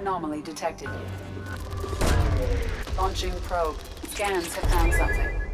Anomaly detected. Launching probe. Scans have found something.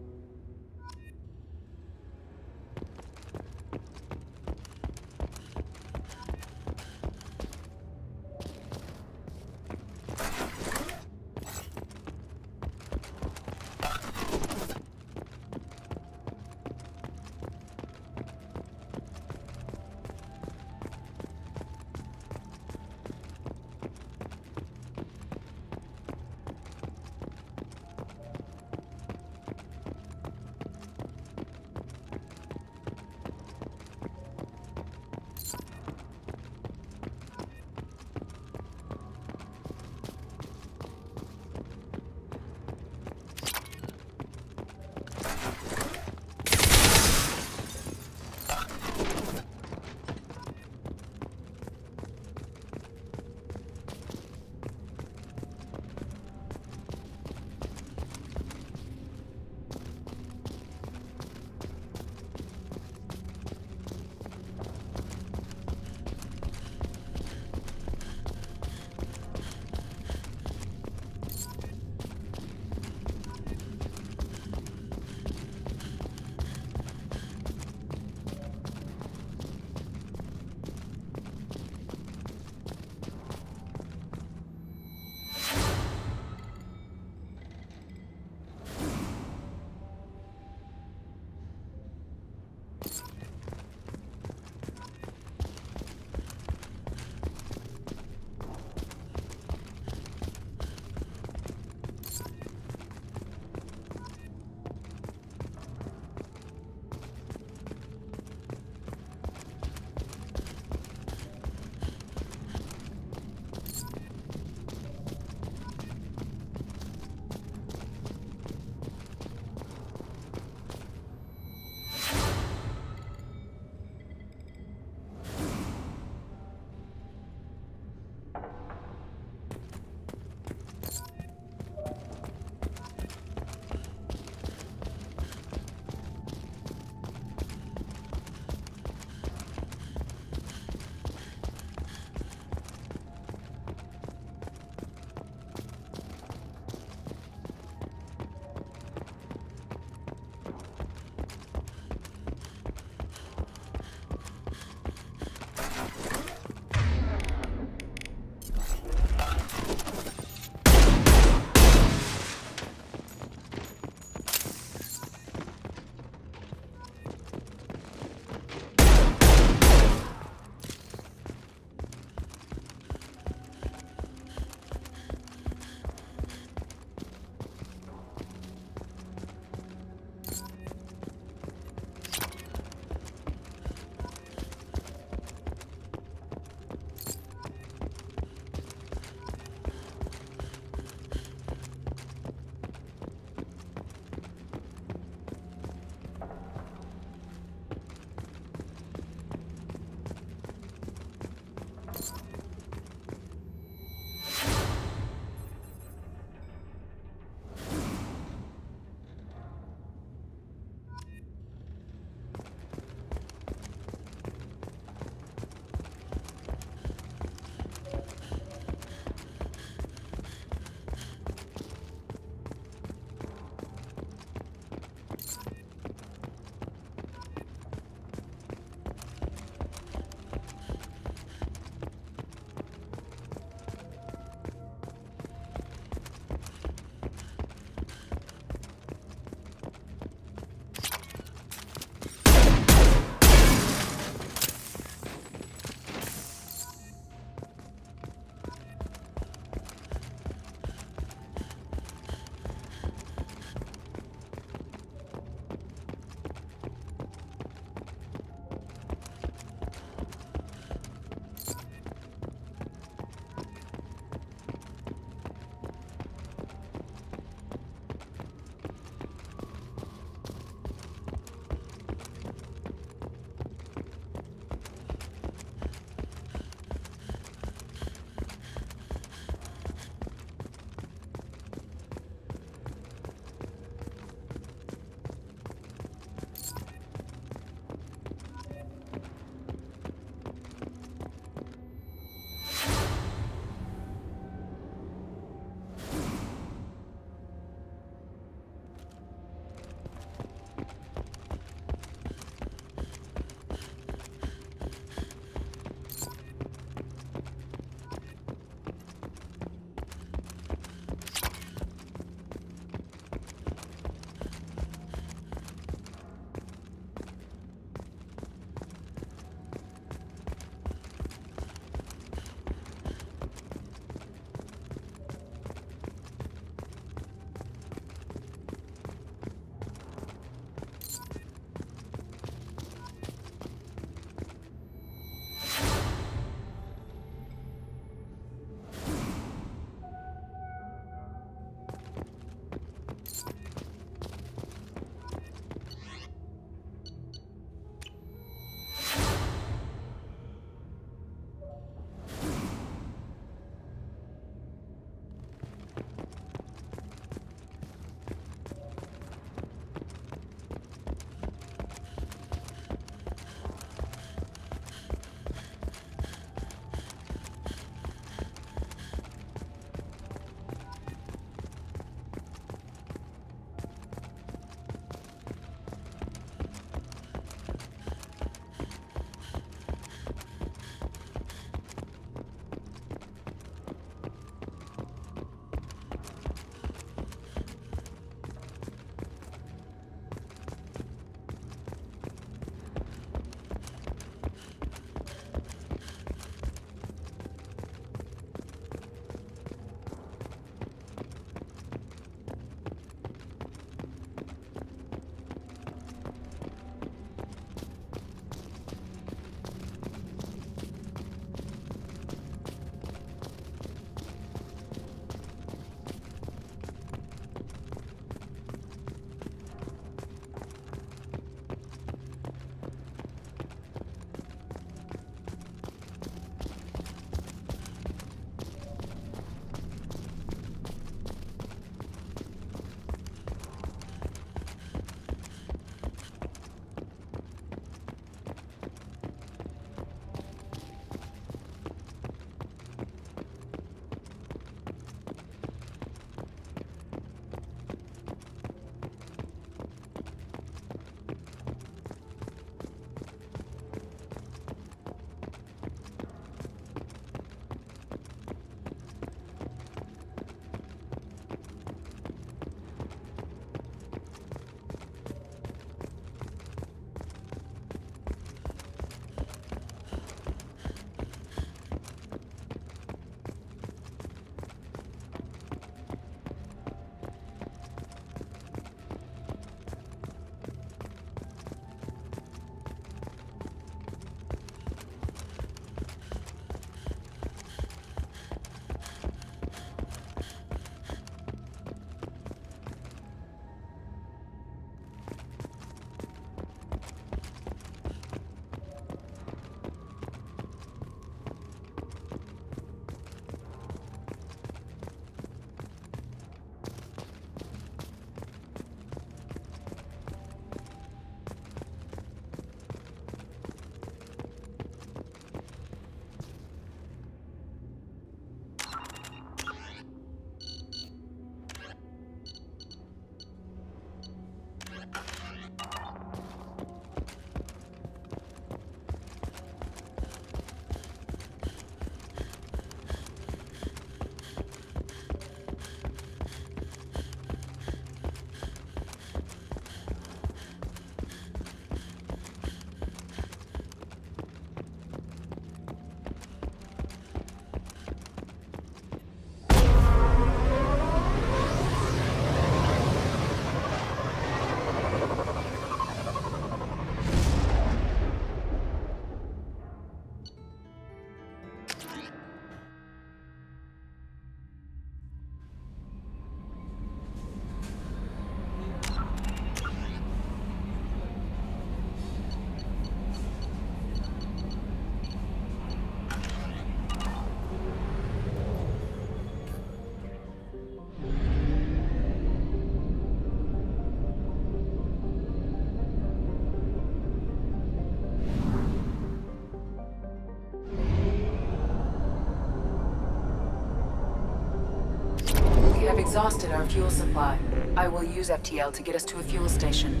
exhausted our fuel supply. I will use FTL to get us to a fuel station.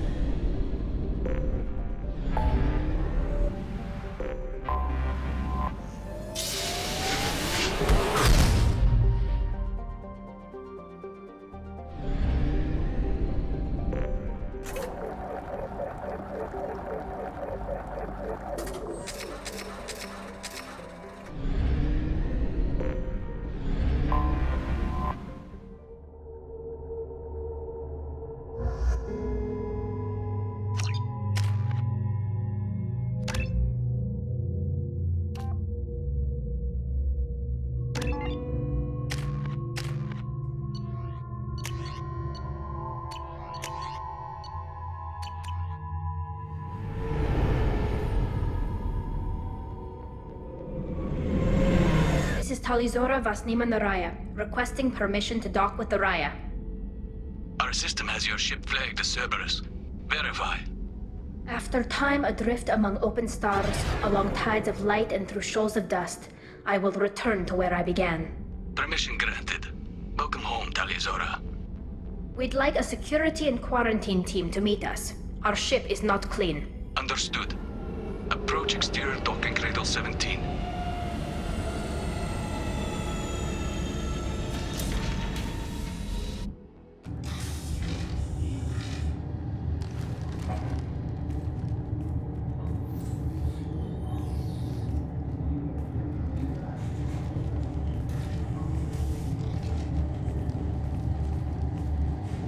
This is Talizora Vasnima Naraya, requesting permission to dock with the Raya. Our system has your ship flagged as Cerberus. Verify. After time adrift among open stars, along tides of light and through shoals of dust, I will return to where I began. Permission granted. Welcome home, Talizora. We'd like a security and quarantine team to meet us. Our ship is not clean. Understood. Approach exterior docking cradle 17.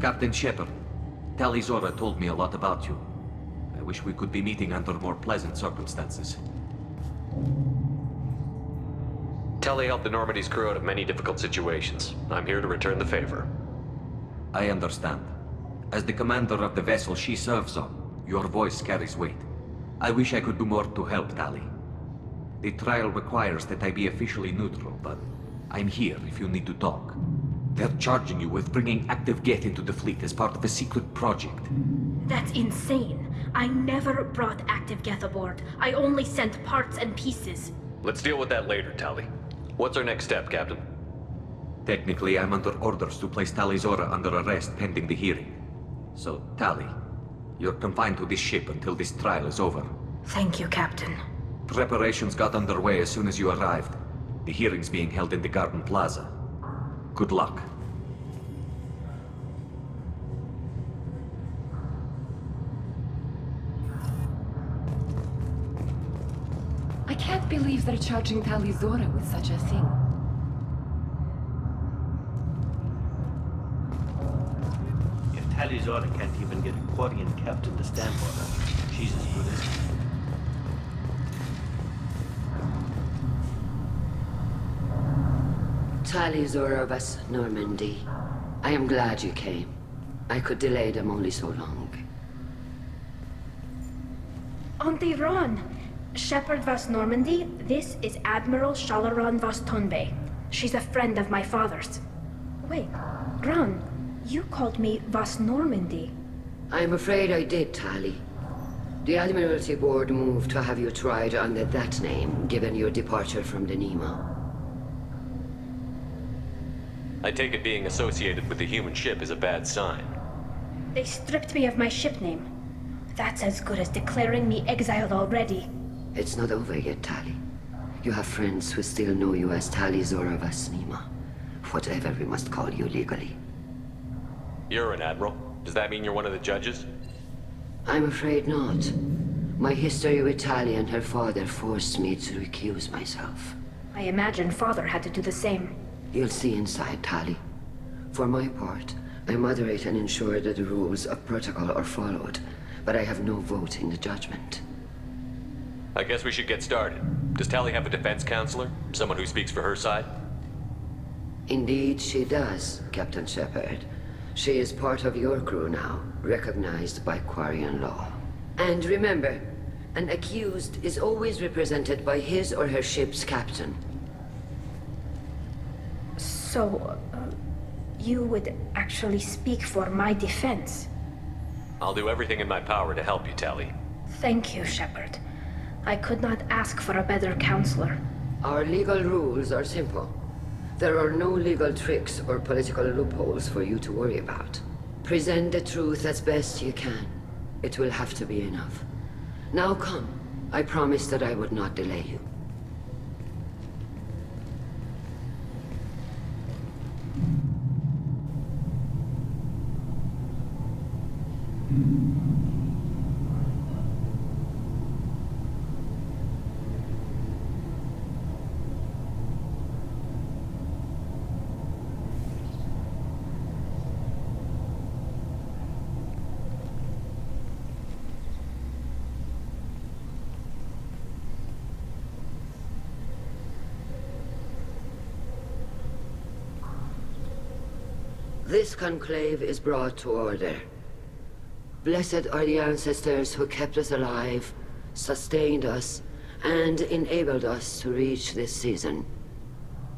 Captain Shepard, Talizora told me a lot about you. I wish we could be meeting under more pleasant circumstances. Tali helped the Normandy's crew out of many difficult situations. I'm here to return the favor. I understand. As the commander of the vessel she serves on, your voice carries weight. I wish I could do more to help, Tali. The trial requires that I be officially neutral, but I'm here if you need to talk. They're charging you with bringing active Geth into the fleet as part of a secret project. That's insane. I never brought active Geth aboard. I only sent parts and pieces. Let's deal with that later, Tali. What's our next step, Captain? Technically, I'm under orders to place Talizora under arrest pending the hearing. So, Tali, you're confined to this ship until this trial is over. Thank you, Captain. Preparations got underway as soon as you arrived. The hearing's being held in the Garden Plaza. Good luck. I can't believe they're charging Talizora with such a thing. If Talizora can't even get a Quarian captain to stand for her, she's as good as... Talizora Vas Normandy. I am glad you came. I could delay them only so long. Auntie Ron! Shepard Vas Normandy, this is Admiral Shalaran Vas Tonbe. She's a friend of my father's. Wait, Ron, you called me Vas Normandy. I'm afraid I did, Tali. The Admiralty Board moved to have you tried under that name, given your departure from the Nima. I take it being associated with the human ship is a bad sign. They stripped me of my ship name. That's as good as declaring me exiled already. It's not over yet, Tali. You have friends who still know you as Talizora Vas Nima. Whatever we must call you legally. You're an admiral. Does that mean you're one of the judges? I'm afraid not. My history with Tali and her father forced me to recuse myself. I imagine father had to do the same. You'll see inside, Tali. For my part, I moderate and ensure that the rules of protocol are followed, but I have no vote in the judgment. I guess we should get started. Does Tali have a defense counselor? Someone who speaks for her side? Indeed, she does, Captain Shepard. She is part of your crew now, recognized by Quarian law. And remember, an accused is always represented by his or her ship's captain. So, you would actually speak for my defense? I'll do everything in my power to help you, Tali. Thank you, Shepard. I could not ask for a better counselor. Our legal rules are simple. There are no legal tricks or political loopholes for you to worry about. Present the truth as best you can. It will have to be enough. Now come. I promised that I would not delay you. This conclave is brought to order. Blessed are the ancestors who kept us alive, sustained us, and enabled us to reach this season.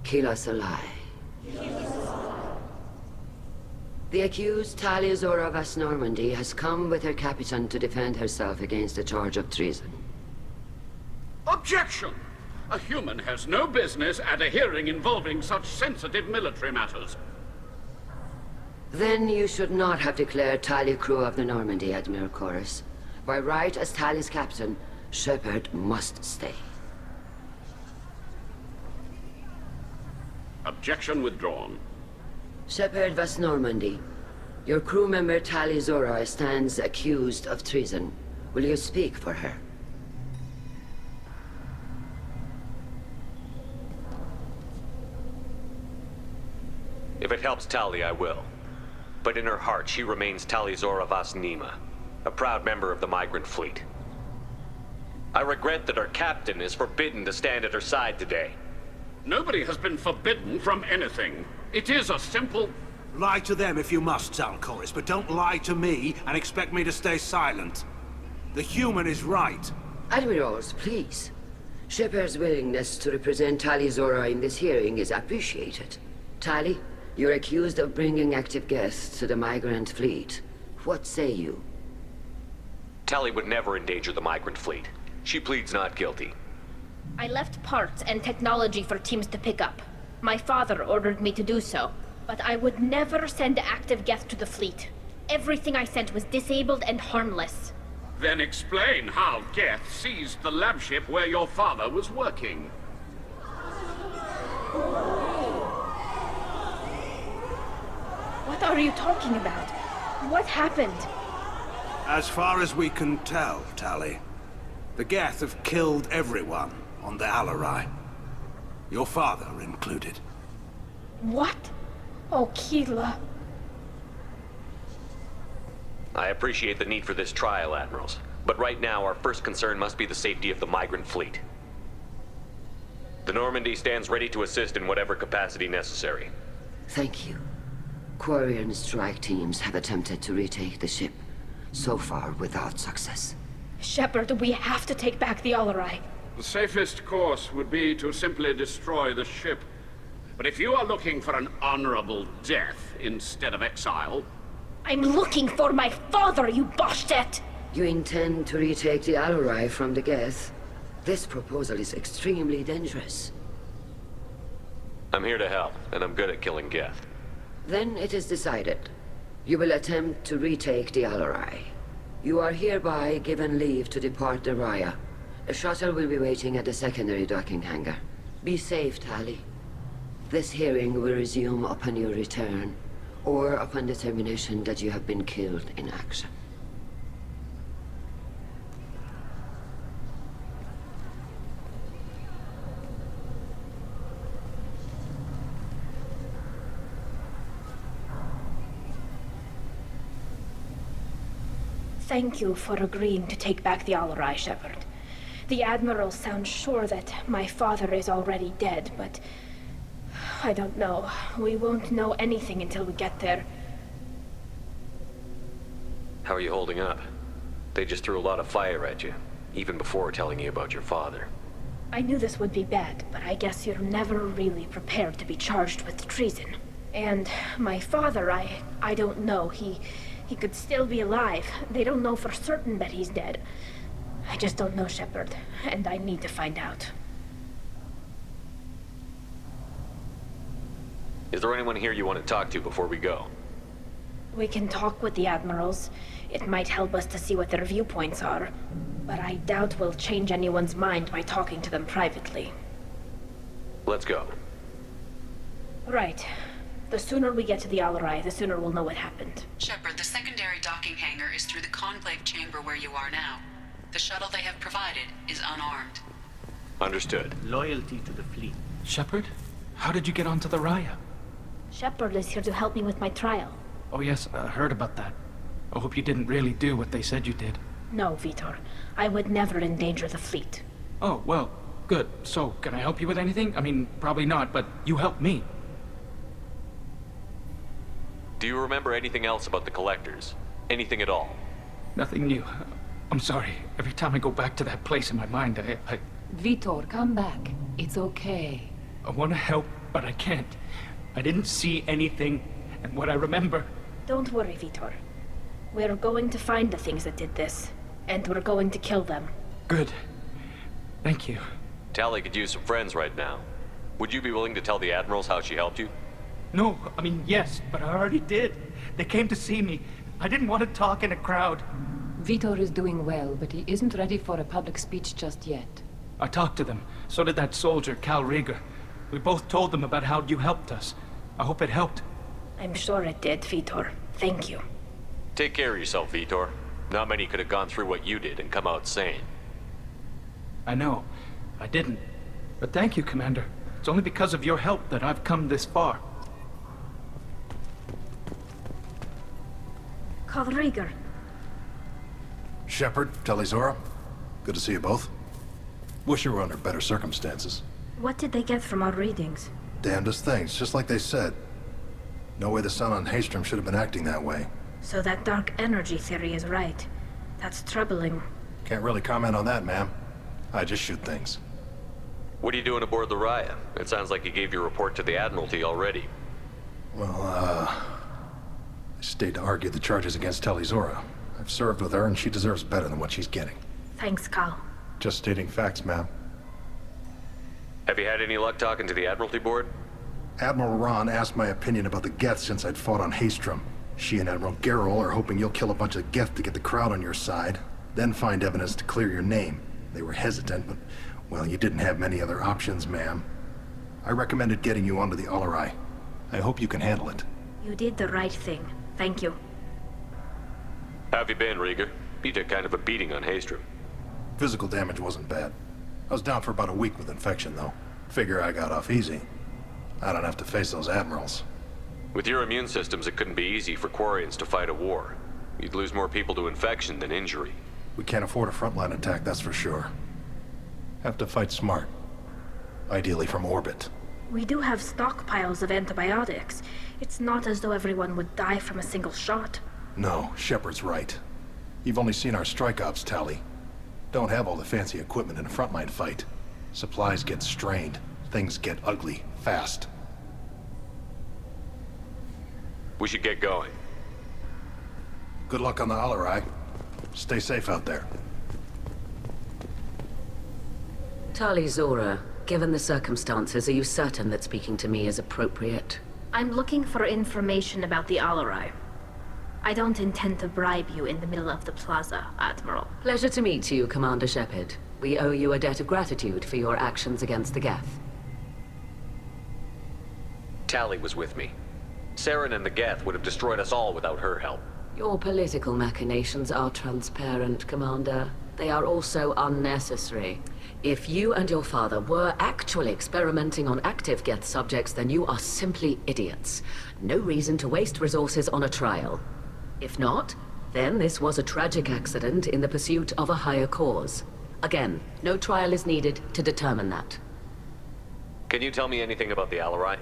Keep us alive. The accused Taliazora Vas Normandy has come with her captain to defend herself against the charge of treason. Objection! A human has no business at a hearing involving such sensitive military matters. Then you should not have declared Tali crew of the Normandy, Admiral Chorus. By right as Tali's captain, Shepard must stay. Objection withdrawn. Shepard Vas Normandy, your crew member Tali Zora stands accused of treason. Will you speak for her? If it helps Tali, I will. But in her heart, she remains Tali'Zorah Vas Nema, a proud member of the migrant fleet. I regret that our captain is forbidden to stand at her side today. Nobody has been forbidden from anything. It is a simple... Lie to them if you must, Zalcoris, but don't lie to me and expect me to stay silent. The human is right. Admirals, please. Shepard's willingness to represent Tali Zora in this hearing is appreciated. Tali, you're accused of bringing active guests to the migrant fleet. What say you? Tali would never endanger the migrant fleet. She pleads not guilty. I left parts and technology for teams to pick up. My father ordered me to do so, but I would never send active guests to the fleet. Everything I sent was disabled and harmless. Then explain how Geth seized the lab ship where your father was working. What are you talking about? What happened? As far as we can tell, Tali, the Geth have killed everyone on the Alarai. Your father included. What? Oh, Keela. I appreciate the need for this trial, Admirals. But right now, our first concern must be the safety of the migrant fleet. The Normandy stands ready to assist in whatever capacity necessary. Thank you. Quarian strike teams have attempted to retake the ship, so far without success. Shepard, we have to take back the Alarai. The safest course would be to simply destroy the ship. But if you are looking for an honorable death instead of exile... I'm looking for my father, you bastet! You intend to retake the Alarai from the Geth? This proposal is extremely dangerous. I'm here to help, and I'm good at killing Geth. Then it is decided. You will attempt to retake the Alarai. You are hereby given leave to depart the Raya. A shuttle will be waiting at the secondary docking hangar. Be safe, Tali. This hearing will resume upon your return, or upon determination that you have been killed in action. Thank you for agreeing to take back the Alarai, Shepard. The Admiral sounds sure that my father is already dead, but... I don't know. We won't know anything until we get there. How are you holding up? They just threw a lot of fire at you, even before telling you about your father. I knew this would be bad, but I guess you're never really prepared to be charged with treason. And my father, I don't know. He could still be alive. They don't know for certain that he's dead. I just don't know, Shepard, and I need to find out. Is there anyone here you want to talk to before we go? We can talk with the admirals. It might help us to see what their viewpoints are. But I doubt we'll change anyone's mind by talking to them privately. Let's go. Right. The sooner we get to the Alarai, the sooner we'll know what happened. Shepard, the secondary docking hangar is through the conclave chamber where you are now. The shuttle they have provided is unarmed. Understood. Loyalty to the fleet. Shepard? How did you get onto the Raya? Shepard is here to help me with my trial. Oh yes, I heard about that. I hope you didn't really do what they said you did. No, Vitor. I would never endanger the fleet. Oh, well, good. So, can I help you with anything? I mean, probably not, but you helped me. Do you remember anything else about the Collectors? Anything at all? Nothing new. I'm sorry. Every time I go back to that place in my mind, I Vitor, come back. It's okay. want to help, but I can't. I didn't see anything, and what I remember... Don't worry, Vitor. We're going to find the things that did this, and we're going to kill them. Good. Thank you. Tali could use some friends right now. Would you be willing to tell the Admirals how she helped you? No, I mean, yes, but I already did. They came to see me. I didn't want to talk in a crowd. Vitor is doing well, but he isn't ready for a public speech just yet. I talked to them. So did that soldier, Cal Rieger. We both told them about how you helped us. I hope it helped. I'm sure it did, Vitor. Thank you. Take care of yourself, Vitor. Not many could have gone through what you did and come out sane. I know. I didn't. But thank you, Commander. It's only because of your help that I've come this far. Cal Rieger. Shepard, Talizora, good to see you both. Wish you were under better circumstances. What did they get from our readings? Damnedest things, just like they said. No way the sun on Haystrom should have been acting that way. So that dark energy theory is right. That's troubling. Can't really comment on that, ma'am. I just shoot things. What are you doing aboard the Raya? It sounds like you gave your report to the Admiralty already. Well, I stayed to argue the charges against Talizora. I've served with her, and she deserves better than what she's getting. Thanks, Cal. Just stating facts, ma'am. Have you had any luck talking to the Admiralty Board? Admiral Ron asked my opinion about the Geth since I'd fought on Haystrom. She and Admiral Gerrel are hoping you'll kill a bunch of Geth to get the crowd on your side, then find evidence to clear your name. They were hesitant, but, well, you didn't have many other options, ma'am. I recommended getting you onto the Alarai. I hope you can handle it. You did the right thing. Thank you. How have you been, Rieger? You took kind of a beating on Haystrom. Physical damage wasn't bad. I was down for about a week with infection, though. Figure I got off easy. I don't have to face those admirals. With your immune systems, it couldn't be easy for Quarians to fight a war. You'd lose more people to infection than injury. We can't afford a frontline attack, that's for sure. Have to fight smart. Ideally from orbit. We do have stockpiles of antibiotics. It's not as though everyone would die from a single shot. No, Shepard's right. You've only seen our strike ops tally. Don't have all the fancy equipment in a frontline fight. Supplies get strained. Things get ugly, fast. We should get going. Good luck on the Alarai. Stay safe out there. Talizora, given the circumstances, are you certain that speaking to me is appropriate? I'm looking for information about the Alarai. I don't intend to bribe you in the middle of the plaza, Admiral. Pleasure to meet you, Commander Shepard. We owe you a debt of gratitude for your actions against the Geth. Tali was with me. Saren and the Geth would have destroyed us all without her help. Your political machinations are transparent, Commander. They are also unnecessary. If you and your father were actually experimenting on active Geth subjects, then you are simply idiots. No reason to waste resources on a trial. If not, then this was a tragic accident in the pursuit of a higher cause. Again, no trial is needed to determine that. Can you tell me anything about the Alarai?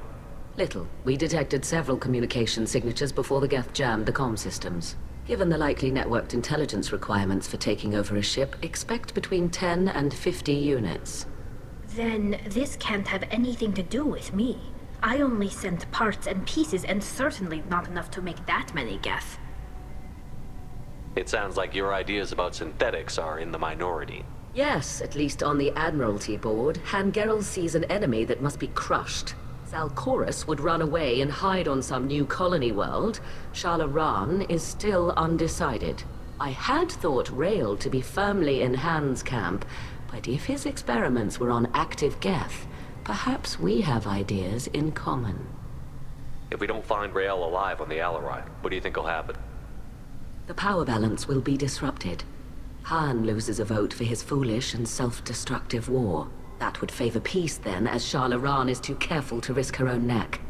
Little. We detected several communication signatures before the Geth jammed the comm systems. Given the likely networked intelligence requirements for taking over a ship, expect between 10 and 50 units. Then this can't have anything to do with me. I only sent parts and pieces, and certainly not enough to make that many Geth. It sounds like your ideas about synthetics are in the minority. Yes, at least on the Admiralty board, Han Gerrel sees an enemy that must be crushed. Zalcorus would run away and hide on some new colony world. Shalaran is still undecided. I had thought Rael to be firmly in Han's camp, but if his experiments were on active Geth, perhaps we have ideas in common. If we don't find Rael alive on the Alarai, what do you think will happen? The power balance will be disrupted. Han loses a vote for his foolish and self-destructive war. That would favor peace then, as Shalaran is too careful to risk her own neck.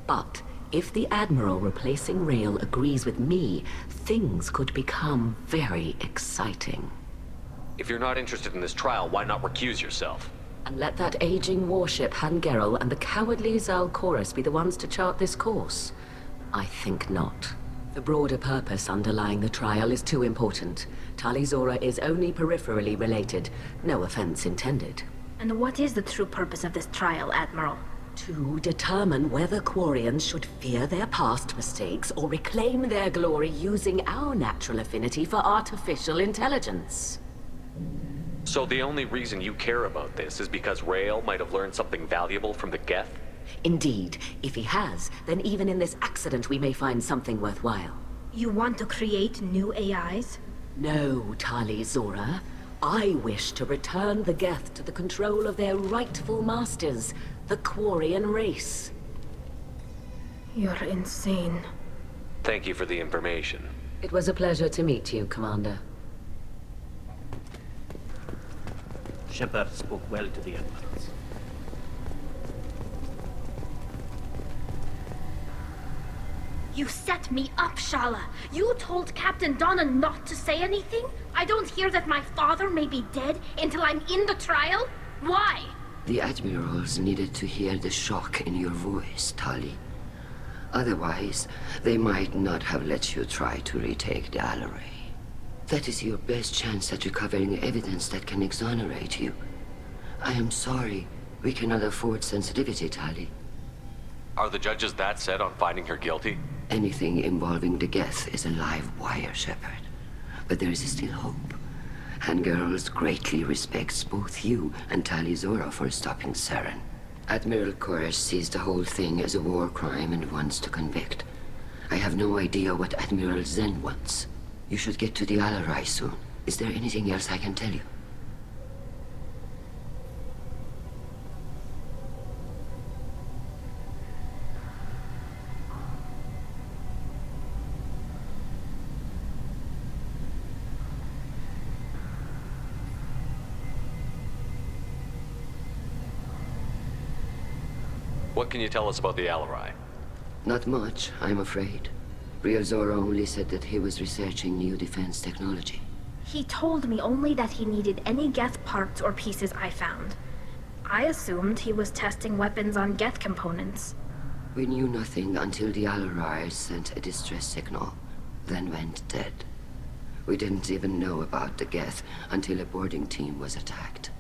But if the Admiral replacing Rael agrees with me, things could become very exciting. If you're not interested in this trial, why not recuse yourself? And let that aging warship Han Gerrel and the cowardly Zalcorus be the ones to chart this course? I think not. The broader purpose underlying the trial is too important. Tali Zora is only peripherally related. No offense intended. And what is the true purpose of this trial, Admiral? To determine whether Quarians should fear their past mistakes or reclaim their glory using our natural affinity for artificial intelligence. So the only reason you care about this is because Rael might have learned something valuable from the Geth? Indeed. If he has, then even in this accident we may find something worthwhile. You want to create new AIs? No, Tali Zora. I wish to return the Geth to the control of their rightful masters, the Quarian race. You're insane. Thank you for the information. It was a pleasure to meet you, Commander. Shepard spoke well to the admirals. You set me up, Shala. You told Captain Donna not to say anything? I don't hear that my father may be dead until I'm in the trial? Why? The admirals needed to hear the shock in your voice, Tali. Otherwise, they might not have let you try to retake the Alarai. That is your best chance at recovering evidence that can exonerate you. I am sorry. We cannot afford sensitivity, Tali. Are the judges that set on finding her guilty? Anything involving the Geth is a live wire, Shepard. But there is still hope. Han Girls greatly respects both you and Tali Zora for stopping Saren. Admiral Koresh sees the whole thing as a war crime and wants to convict. I have no idea what Admiral Zen wants. You should get to the Alarai soon. Is there anything else I can tell you? What can you tell us about the Alarai? Not much, I'm afraid. Real Zora only said that he was researching new defense technology. He told me only that he needed any Geth parts or pieces I found. I assumed he was testing weapons on Geth components. We knew nothing until the Alarai sent a distress signal, then went dead. We didn't even know about the Geth until a boarding team was attacked.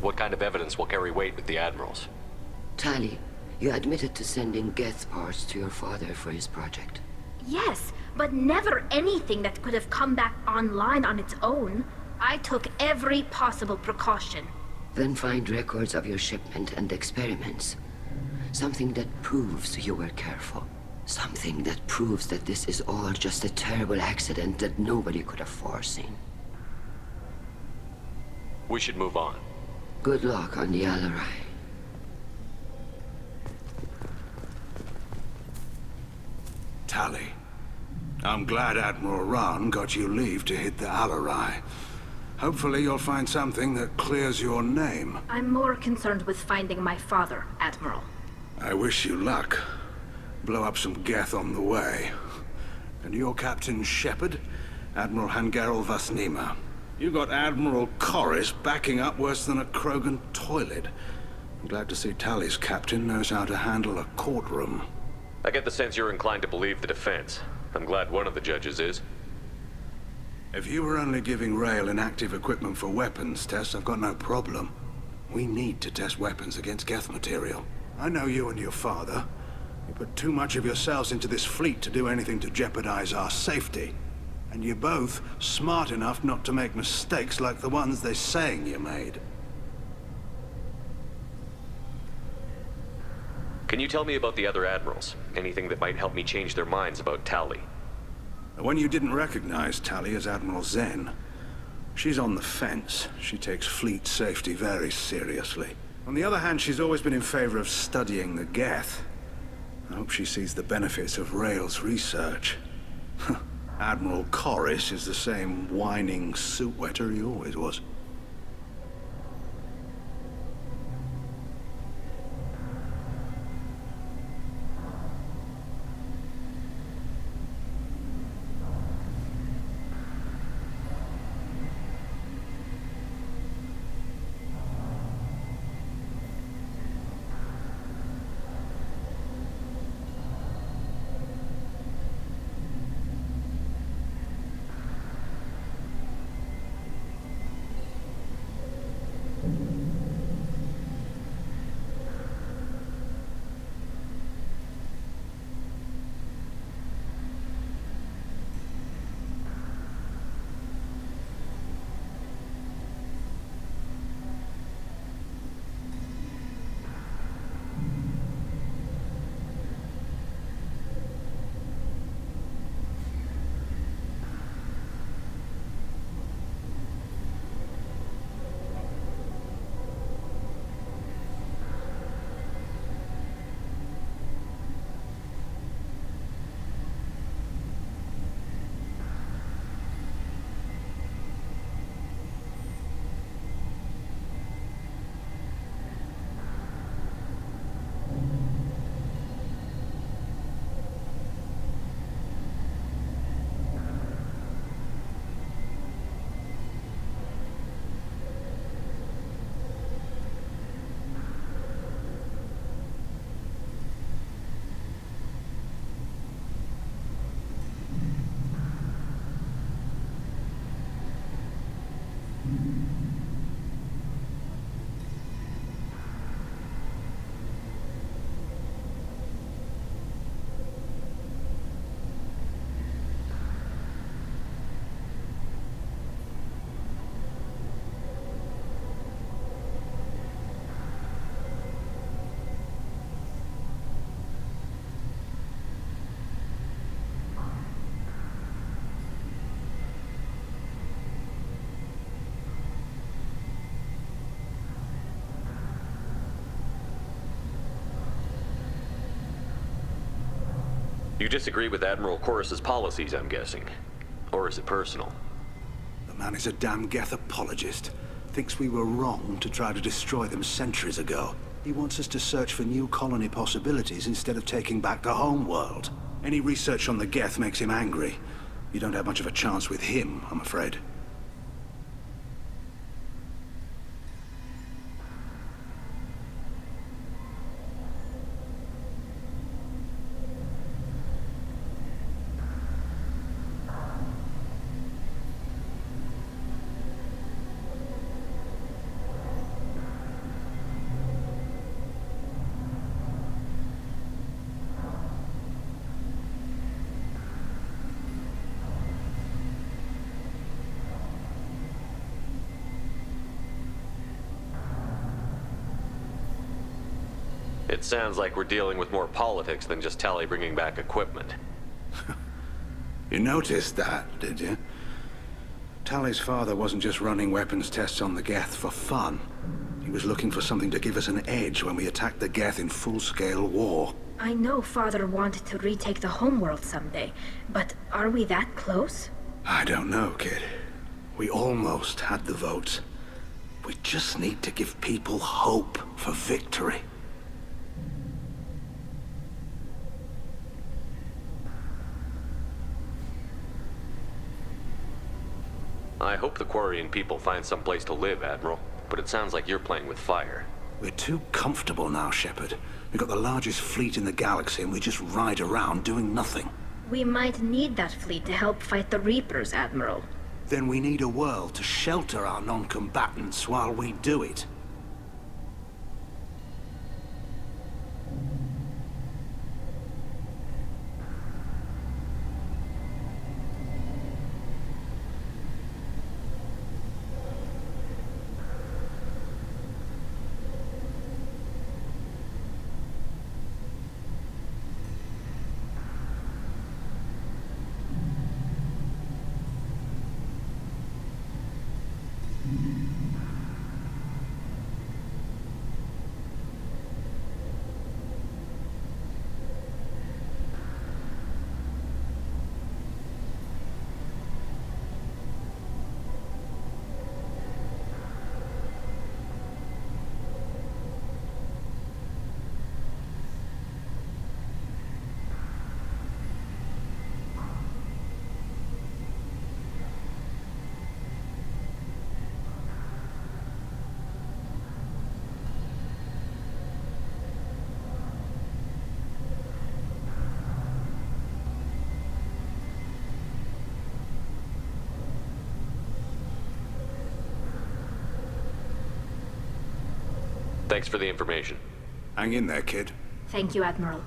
What kind of evidence will carry weight with the admirals? Tali, you admitted to sending Geth parts to your father for his project. Yes, but never anything that could have come back online on its own. I took every possible precaution. Then find records of your shipment and experiments. Something that proves you were careful. Something that proves that this is all just a terrible accident that nobody could have foreseen. We should move on. Good luck on the Alarai. Tali, I'm glad Admiral Rahn got you leave to hit the Alarai. Hopefully you'll find something that clears your name. I'm more concerned with finding my father, Admiral. I wish you luck. Blow up some Geth on the way. And your Captain Shepard? Admiral Hangarel Vasnima. You got Admiral Corris backing up worse than a Krogan toilet. I'm glad to see Tali's captain knows how to handle a courtroom. I get the sense you're inclined to believe the defense. I'm glad one of the judges is. If you were only giving Rail inactive equipment for weapons tests, I've got no problem. We need to test weapons against Geth material. I know you and your father. You put too much of yourselves into this fleet to do anything to jeopardize our safety. And you're both smart enough not to make mistakes like the ones they're saying you made. Can you tell me about the other admirals? Anything that might help me change their minds about Tali? The one you didn't recognize, Tali, is Admiral Zen. She's on the fence. She takes fleet safety very seriously. On the other hand, she's always been in favor of studying the Geth. I hope she sees the benefits of Rail's research. Admiral Corris is the same whining suit wetter he always was. You disagree with Admiral Corris's policies, I'm guessing. Or is it personal? The man is a damn Geth apologist. Thinks we were wrong to try to destroy them centuries ago. He wants us to search for new colony possibilities instead of taking back the home world. Any research on the Geth makes him angry. You don't have much of a chance with him, I'm afraid. It sounds like we're dealing with more politics than just Tali bringing back equipment. You noticed that, did you? Tali's father wasn't just running weapons tests on the Geth for fun. He was looking for something to give us an edge when we attacked the Geth in full-scale war. I know Father wanted to retake the homeworld someday, but are we that close? I don't know, kid. We almost had the votes. We just need to give people hope for victory. I hope the Quarian people find some place to live, Admiral. But it sounds like you're playing with fire. We're too comfortable now, Shepard. We've got the largest fleet in the galaxy and we just ride around doing nothing. We might need that fleet to help fight the Reapers, Admiral. Then we need a world to shelter our non-combatants while we do it. Thanks for the information. Hang in there, kid. Thank you, Admiral.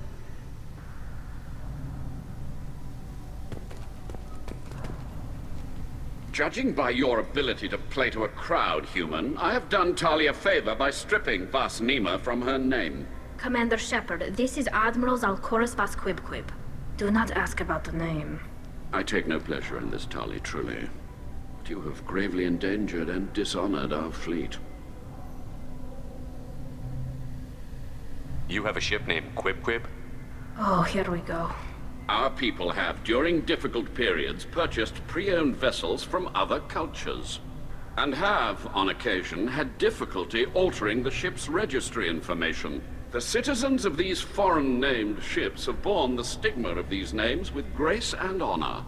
Judging by your ability to play to a crowd, human, I have done Tali a favor by stripping Vas Nima from her name. Commander Shepard, this is Admiral Zalkorus Vas Quibquib. Do not ask about the name. I take no pleasure in this, Tali, truly. But you have gravely endangered and dishonored our fleet. You have a ship named Quib? Oh, here we go. Our people have, during difficult periods, purchased pre-owned vessels from other cultures. And have, on occasion, had difficulty altering the ship's registry information. The citizens of these foreign-named ships have borne the stigma of these names with grace and honor.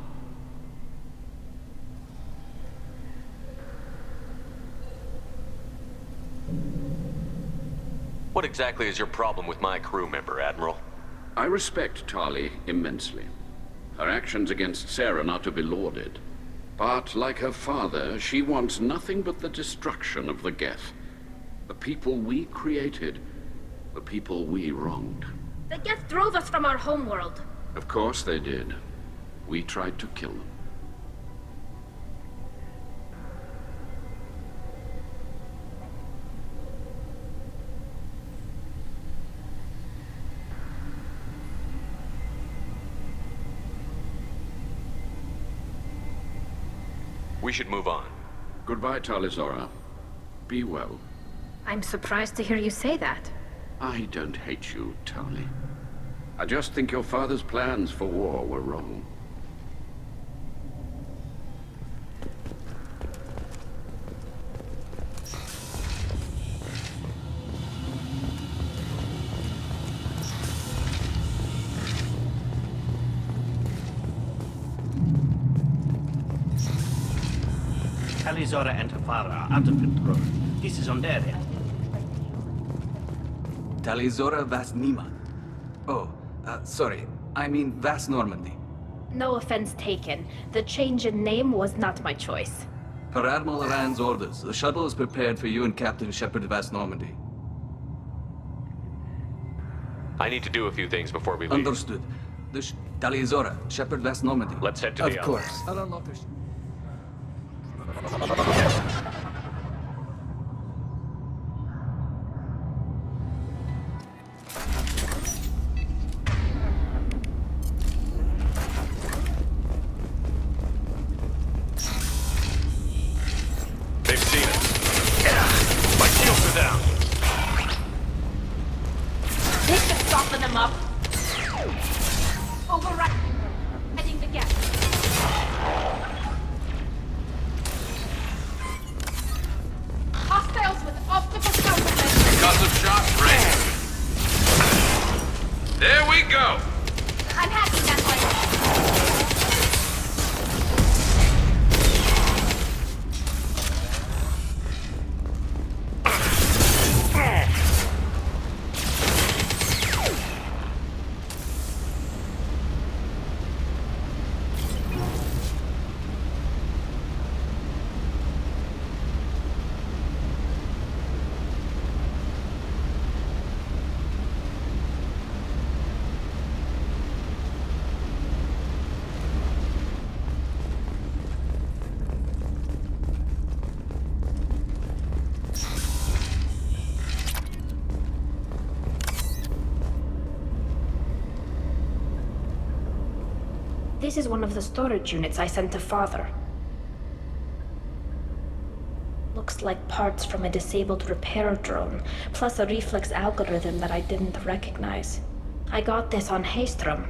What exactly is your problem with my crew member, Admiral? I respect Tali immensely. Her actions against Sarah are not to be lauded. But, like her father, she wants nothing but the destruction of the Geth. The people we created, the people we wronged. The Geth drove us from our homeworld. Of course they did. We tried to kill them. We should move on. Goodbye, Talizora. Be well. I'm surprised to hear you say that. I don't hate you, Tali. I just think your father's plans for war were wrong. Talizora and Tafara are out of control. This is on their end. Talizora Vas Nima. Oh, sorry. I mean Vas Normandy. No offense taken. The change in name was not my choice. Per Admiral Rand's orders, the shuttle is prepared for you and Captain Shepard Vas Normandy. I need to do a few things before we leave. Understood. Talizora, Shepard Vas Normandy. Let's head to the Of course. I'll unlock the we go! I'm hacking that one. This is one of the storage units I sent to Father. Looks like parts from a disabled repair drone, plus a reflex algorithm that I didn't recognize. I got this on Haystrom.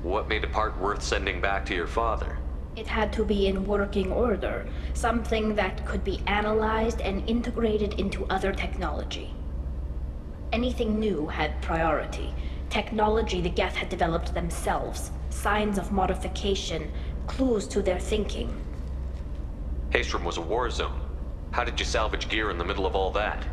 What made a part worth sending back to your father? It had to be in working order, something that could be analyzed and integrated into other technology. Anything new had priority. Technology the Geth had developed themselves, signs of modification, clues to their thinking. Haystrom was a war zone. How did you salvage gear in the middle of all that?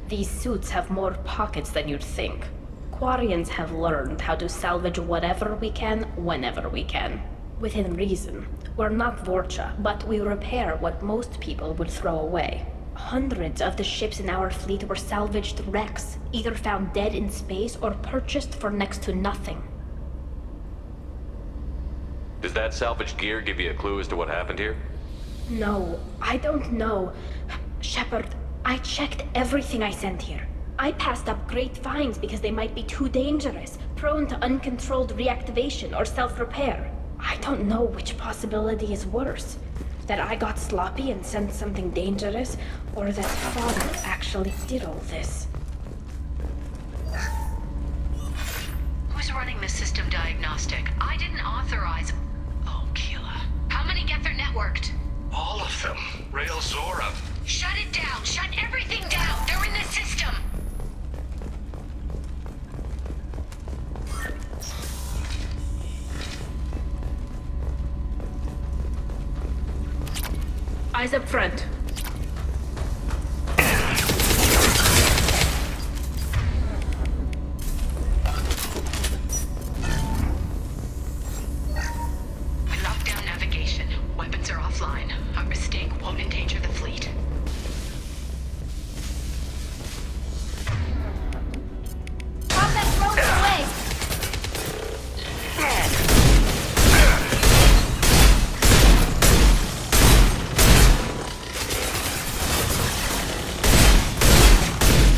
These suits have more pockets than you'd think. Quarians have learned how to salvage whatever we can, whenever we can. Within reason. We're not Vorcha, but we repair what most people would throw away. Hundreds of the ships in our fleet were salvaged wrecks, either found dead in space or purchased for next to nothing. Does that salvaged gear give you a clue as to what happened here? No, I don't know. Shepard, I checked everything I sent here. I passed up great finds because they might be too dangerous, prone to uncontrolled reactivation or self-repair. I don't know which possibility is worse. That I got sloppy and sent something dangerous, or that Father actually did all this. Who's running the system diagnostic? I didn't authorize... Oh, Keela. How many Geth are networked? All of them. Rail Zora. Shut it down! Shut everything down! They're in the system! Eyes up front. I locked down navigation. Weapons are offline. Our mistake won't endanger the fleet. Combat drones away!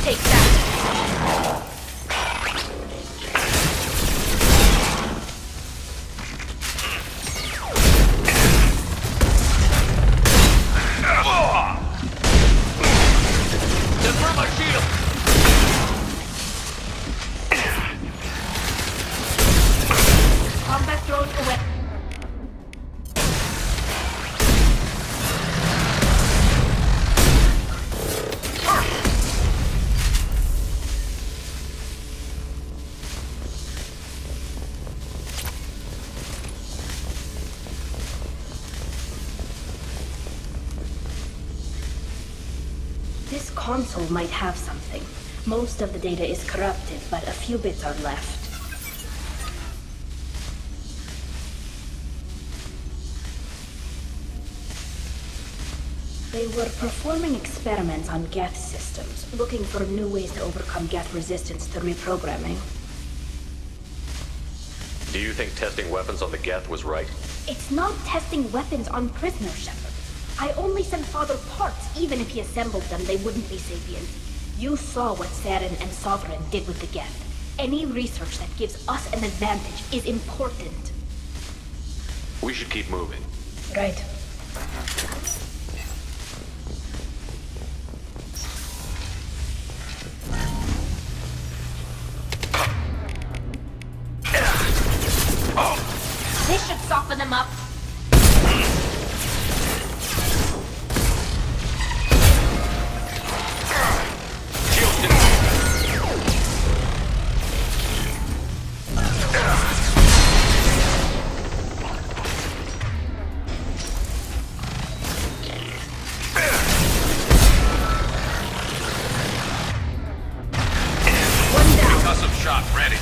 Take that. Disarm my shield! Combat drones away. This console might have something. Most of the data is corrupted, but a few bits are left. They were performing experiments on Geth systems, looking for new ways to overcome Geth resistance to reprogramming. Do you think testing weapons on the Geth was right? It's not testing weapons on prisoners, Shepard. I only sent Father parts. Even if he assembled them, they wouldn't be sapient. You saw what Saren and Sovereign did with the Geth. Any research that gives us an advantage is important. We should keep moving. Right. This should soften them up. shot ready.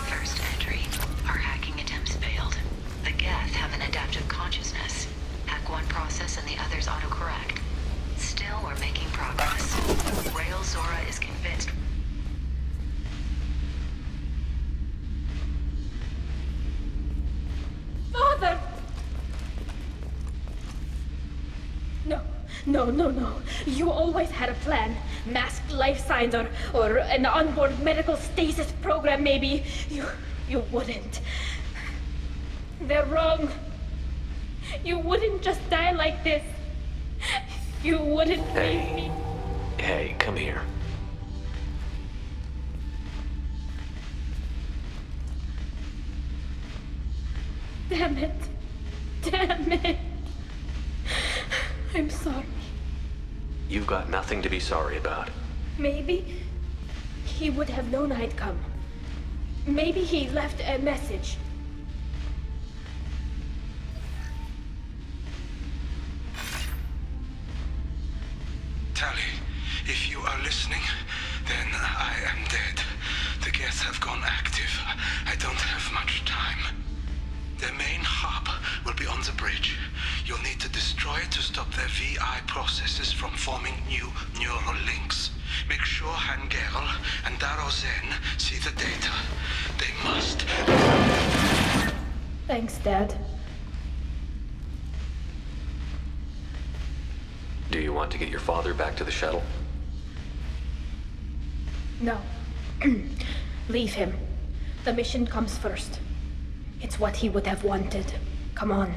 First entry. Our hacking attempts failed. The Geth have an adaptive consciousness. Hack one process and the others autocorrect. Still, we're making progress. Rail Zora is convinced. Father! No. You always had a plan. Masked life signs or an onboard medical stasis program, maybe. You wouldn't. They're wrong. You wouldn't just die like this. You wouldn't leave me. Hey, come here. Damn it. I'm sorry. You've got nothing to be sorry about. Maybe he would have known I'd come. Maybe he left a message. Tali, if you are listening, then I am dead. The Geth have gone active. I don't have much time. Their main hub will be on the bridge. You'll need to destroy it to stop their VI processes from forming new neural links. Make sure Han Gerel and Daro Zen see the data. They must. Thanks, Dad. Do you want to get your father back to the shuttle? No. Leave him. The mission comes first. It's what he would have wanted. Come on,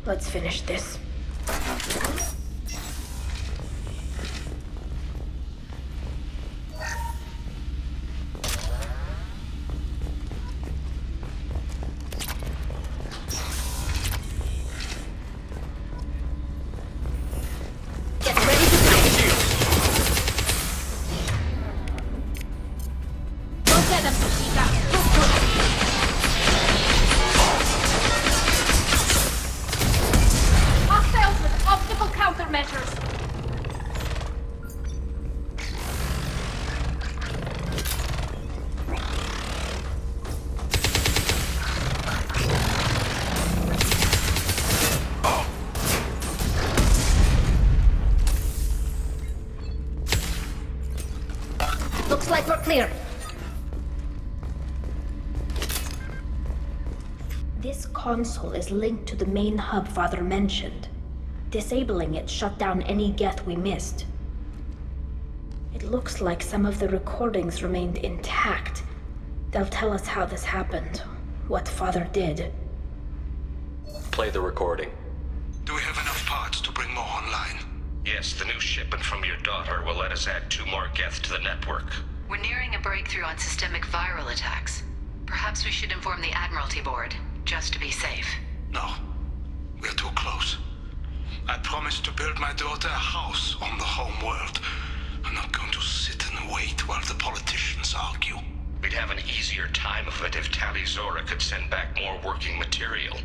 let's finish this. Get ready to fight! Don't let them see that. Hostiles with optical countermeasures. Looks like we're clear. This console is linked to the main hub Father mentioned. Disabling it shut down any Geth we missed. It looks like some of the recordings remained intact. They'll tell us how this happened, what Father did. Play the recording. Do we have enough parts to bring more online? Yes, the new shipment from your daughter will let us add 2 more Geth to the network. We're nearing a breakthrough on systemic viral attacks. Perhaps we should inform the Admiralty Board, just to be safe. No. We're too close. I promised to build my daughter a house on the home world. I'm not going to sit and wait while the politicians argue. We'd have an easier time of it if Tali Zora could send back more working material.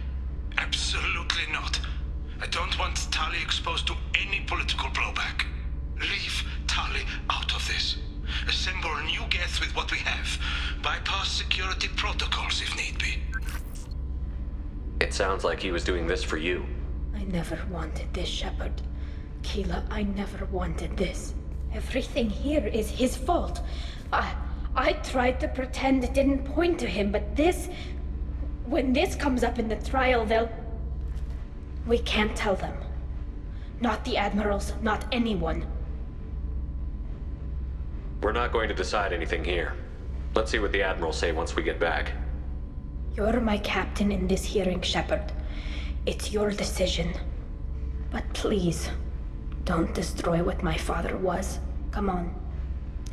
Absolutely not. I don't want Tali exposed to any political blowback. Leave Tali out of this. Assemble new Geth with what we have. Bypass security protocols if need be. It sounds like he was doing this for you. I never wanted this, Shepard. Keela, I never wanted this. Everything here is his fault. I tried to pretend it didn't point to him, but this... When this comes up in the trial, they'll... We can't tell them. Not the admirals, not anyone. We're not going to decide anything here. Let's see what the Admirals say once we get back. You're my captain in this hearing, Shepard. It's your decision. But please, don't destroy what my father was. Come on.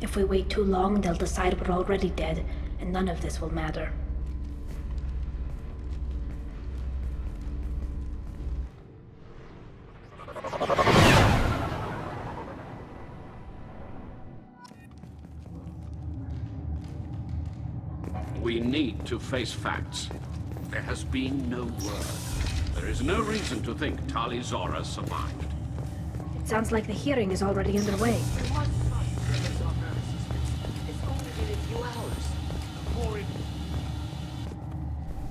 If we wait too long, they'll decide we're already dead, and none of this will matter. We need to face facts. There has been no word. There is no reason to think Tali Zora survived. It sounds like the hearing is already underway.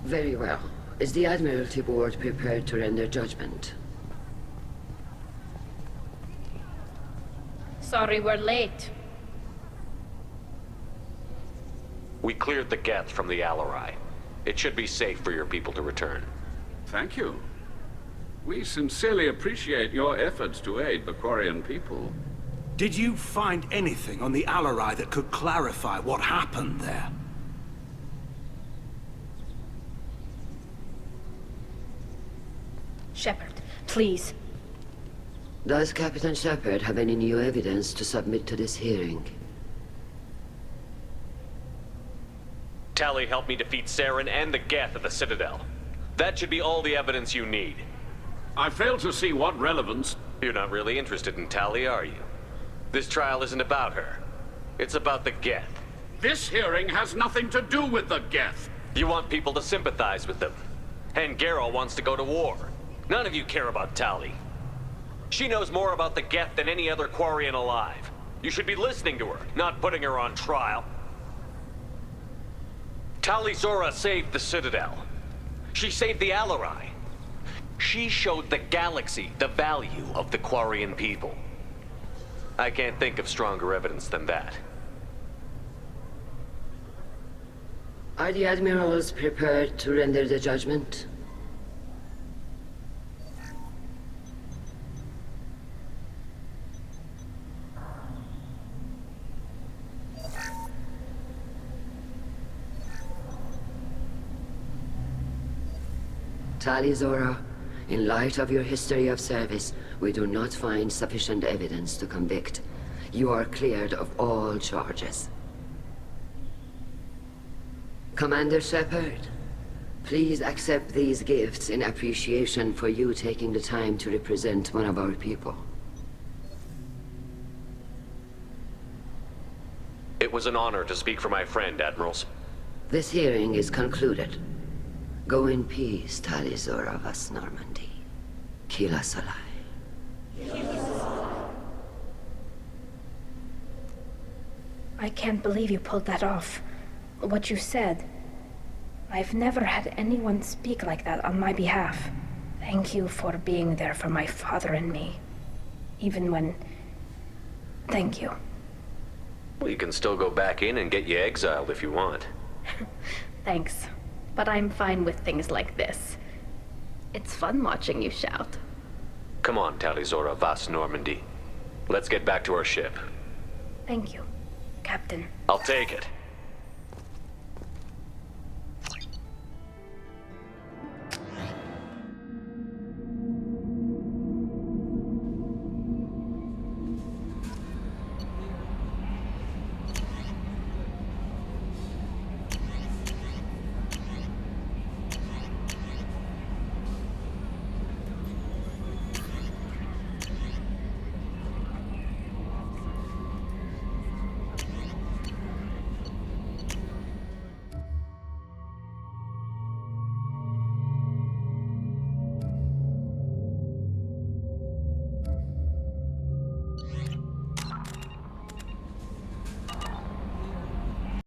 Very well. Is the Admiralty Board prepared to render judgment? Sorry we're late. We cleared the Geth from the Alarai. It should be safe for your people to return. Thank you. We sincerely appreciate your efforts to aid Baquarian people. Did you find anything on the Alarai that could clarify what happened there? Shepard, please. Does Captain Shepard have any new evidence to submit to this hearing? Tali helped me defeat Saren and the Geth at the Citadel. That should be all the evidence you need. I fail to see what relevance... You're not really interested in Tali, are you? This trial isn't about her. It's about the Geth. This hearing has nothing to do with the Geth. You want people to sympathize with them. And Geralt wants to go to war. None of you care about Tali. She knows more about the Geth than any other Quarian alive. You should be listening to her, not putting her on trial. Tali Zora saved the Citadel. She saved the Alarai. She showed the galaxy the value of the Quarian people. I can't think of stronger evidence than that. Are the Admirals prepared to render the judgment? Tali Zora, in light of your history of service, we do not find sufficient evidence to convict. You are cleared of all charges. Commander Shepard, please accept these gifts in appreciation for you taking the time to represent one of our people. It was an honor to speak for my friend, Admirals. This hearing is concluded. Go in peace, Tali Zora vas Normandy. Kila Salai. I can't believe you pulled that off. What you said. I've never had anyone speak like that on my behalf. Thank you for being there for my father and me. Even when... Thank you. Well, you can still go back in and get you exiled if you want. Thanks. But I'm fine with things like this. It's fun watching you shout. Come on, Tali Zora vas Normandy. Let's get back to our ship. Thank you, Captain. I'll take it.